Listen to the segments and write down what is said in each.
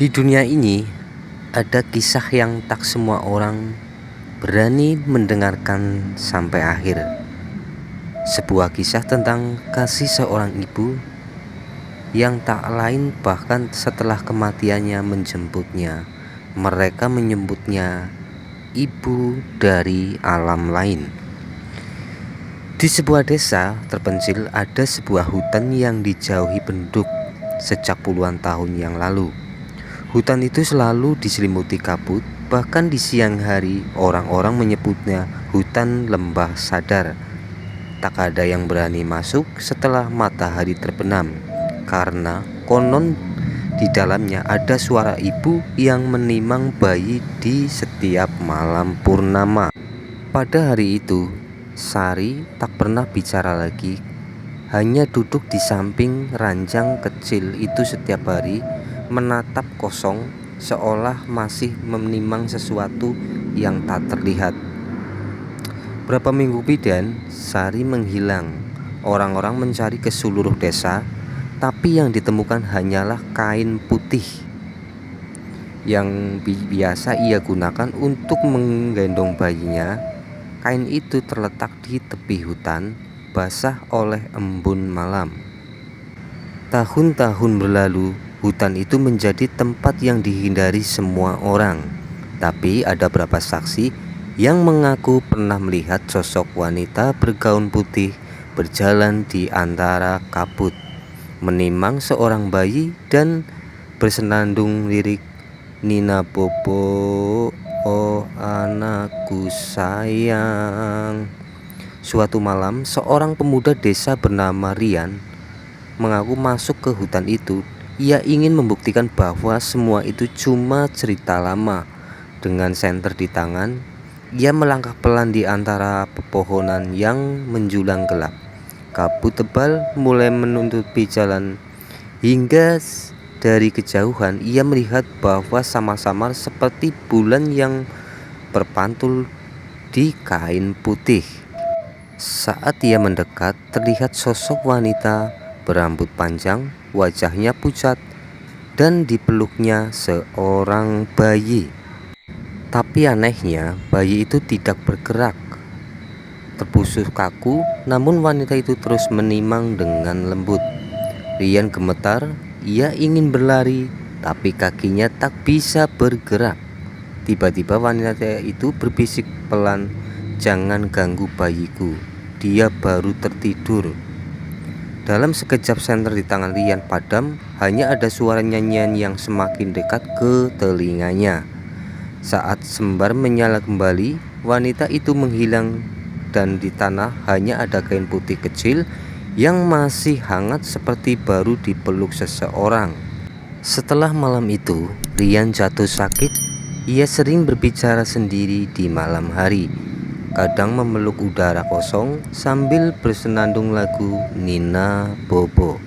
Di dunia ini ada kisah yang tak semua orang berani mendengarkan sampai akhir. Sebuah kisah tentang kasih seorang ibu yang tak lain bahkan setelah kematiannya menjemputnya. Mereka menyebutnya ibu dari alam lain. Di sebuah desa terpencil ada sebuah hutan yang dijauhi penduduk sejak puluhan tahun yang lalu. Hutan itu selalu diselimuti kabut, bahkan di siang hari orang-orang menyebutnya hutan lembah sadar. Tak ada yang berani masuk setelah matahari terbenam, karena konon di dalamnya ada suara ibu yang menimang bayi di setiap malam purnama. Pada hari itu, Sari tak pernah bicara lagi, hanya duduk di samping ranjang kecil itu setiap hari, menatap kosong seolah masih menimang sesuatu yang tak terlihat. Berapa minggu kemudian, Sari menghilang. Orang-orang mencari ke seluruh desa, tapi yang ditemukan hanyalah kain putih yang biasa ia gunakan untuk menggendong bayinya. Kain itu terletak di tepi hutan, basah oleh embun malam. Tahun-tahun berlalu, hutan itu menjadi tempat yang dihindari semua orang. Tapi ada beberapa saksi yang mengaku pernah melihat sosok wanita bergaun putih berjalan di antara kabut, menimang seorang bayi dan bersenandung lirik Nina Bobo, oh anakku sayang. Suatu malam, seorang pemuda desa bernama Rian mengaku masuk ke hutan itu. Ia ingin membuktikan bahwa semua itu cuma cerita lama. Dengan senter di tangan, ia melangkah pelan di antara pepohonan yang menjulang gelap. Kabut tebal mulai menutupi jalan, hingga dari kejauhan ia melihat bahwa samar-samar seperti bulan yang berpantul di kain putih. Saat ia mendekat, terlihat sosok wanita berambut panjang, wajahnya pucat, dan dipeluknya seorang bayi. Tapi anehnya, bayi itu tidak bergerak, terpusuk kaku, namun wanita itu terus menimang dengan lembut. Rian gemetar, ia ingin berlari, tapi kakinya tak bisa bergerak. Tiba-tiba wanita itu berbisik pelan, "Jangan ganggu bayiku, dia baru tertidur." Dalam sekejap senter di tangan Rian padam, hanya ada suara nyanyian yang semakin dekat ke telinganya. Saat sembara menyala kembali, wanita itu menghilang dan di tanah hanya ada kain putih kecil yang masih hangat seperti baru dipeluk seseorang. Setelah malam itu, Rian jatuh sakit. Ia sering berbicara sendiri di malam hari, kadang memeluk udara kosong sambil bersenandung lagu Nina Bobo.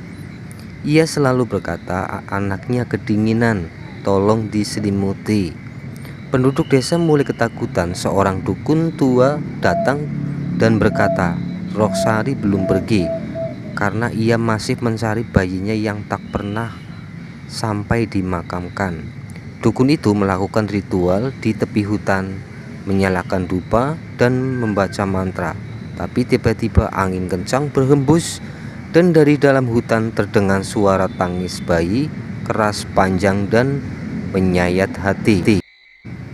Ia selalu berkata anaknya kedinginan, tolong diselimuti. Penduduk desa mulai ketakutan. Seorang dukun tua datang dan berkata, roh Sari belum pergi, karena ia masih mencari bayinya yang tak pernah sampai dimakamkan. Dukun itu melakukan ritual di tepi hutan, menyalakan dupa dan membaca mantra. Tapi tiba-tiba angin kencang berhembus dan dari dalam hutan terdengar suara tangis bayi keras, panjang dan menyayat hati.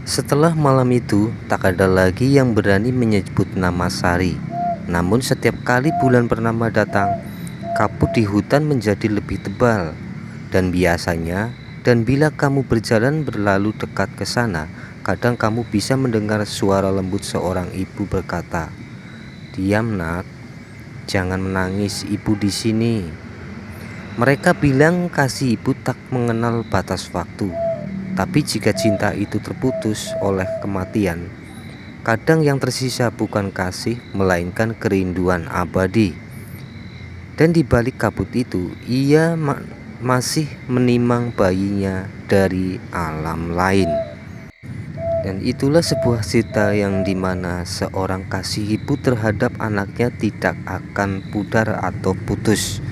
Setelah malam itu, tak ada lagi yang berani menyebut nama Sari. Namun setiap kali bulan purnama datang, kabut di hutan menjadi lebih tebal. Dan bila kamu berjalan berlalu dekat ke sana, kadang kamu bisa mendengar suara lembut seorang ibu berkata, "Diam nak, jangan menangis, ibu di sini." Mereka bilang kasih ibu tak mengenal batas waktu. Tapi jika cinta itu terputus oleh kematian, kadang yang tersisa bukan kasih, melainkan kerinduan abadi. Dan di balik kabut itu, ia masih menimang bayinya dari alam lain. Dan itulah sebuah cerita yang dimana seorang kasih ibu terhadap anaknya tidak akan pudar atau putus,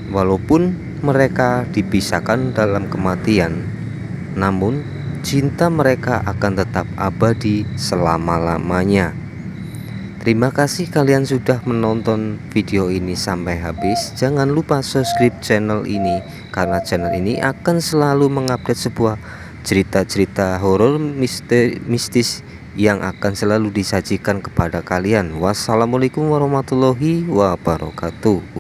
walaupun mereka dipisahkan dalam kematian. namun cinta mereka akan tetap abadi selama-lamanya. Terima kasih kalian sudah menonton video ini sampai habis. Jangan lupa subscribe channel ini, karena channel ini akan selalu mengupdate sebuah cerita-cerita horor mistis yang akan selalu disajikan kepada kalian. Wassalamualaikum warahmatullahi wabarakatuh.